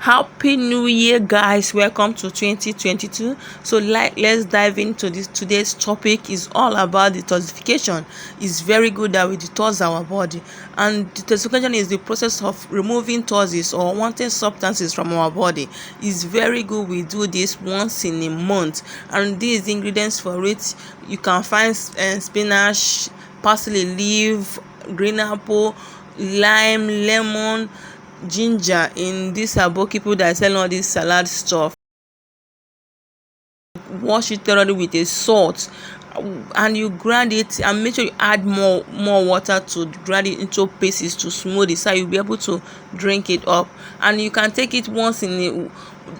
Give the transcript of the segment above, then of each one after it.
Happy New Year, guys. Welcome to 2022. So let's dive into this. Today's topic is all about detoxification. It's very good that we detox our body, and detoxification is the process of removing toxins or unwanted substances from our body. It's very good we do this once in a month, and these ingredients for it you can find spinach, parsley leaf, green apple, lime, lemon, ginger in this abo people that sell all this salad stuff. Wash it thoroughly with a salt, and you grind it, and make sure you add more water to grind it into pieces to smoothie, so you'll be able to drink it up. And you can take it once in the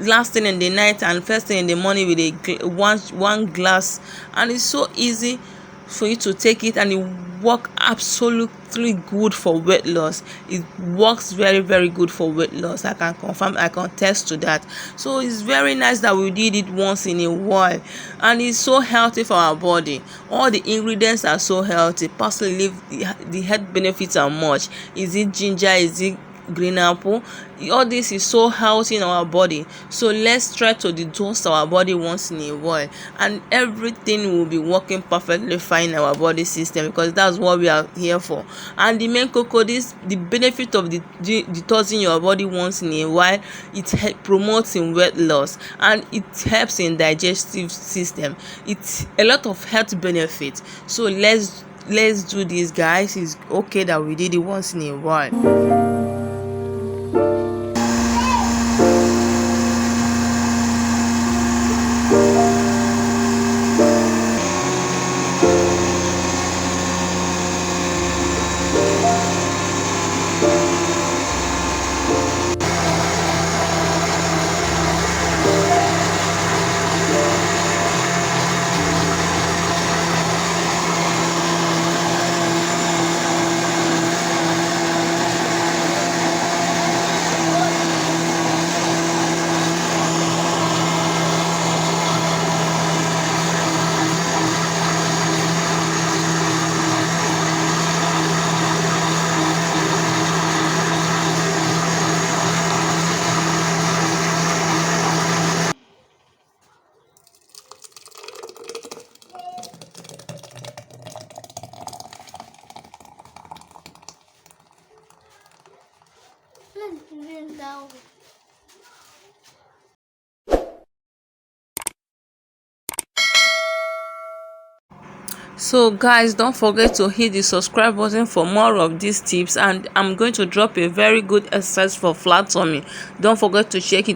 last thing in the night and first thing in the morning with a one glass, and it's so easy for you to take it, and it works absolutely good for weight loss. It works very good for weight loss. I can confirm, I can attest to that. So it's very nice that we did it once in a while, and it's so healthy for our body. All the ingredients are so healthy. Parsley leaf, the health benefits are much. Is it ginger? Is it green apple? All this is so healthy in our body. So let's try to detox our body once in a while, and everything will be working perfectly fine in our body system, because that's what we are here for. And the main cocoa, the benefit of the detoxing your body once in a while, it promotes in weight loss, and it helps in digestive system. It's a lot of health benefits. So let's do this, guys. It's okay that we did it once in a while. So guys, don't forget to hit the subscribe button for more of these tips, and I'm going to drop a very good exercise for flat tummy. Don't forget to check it.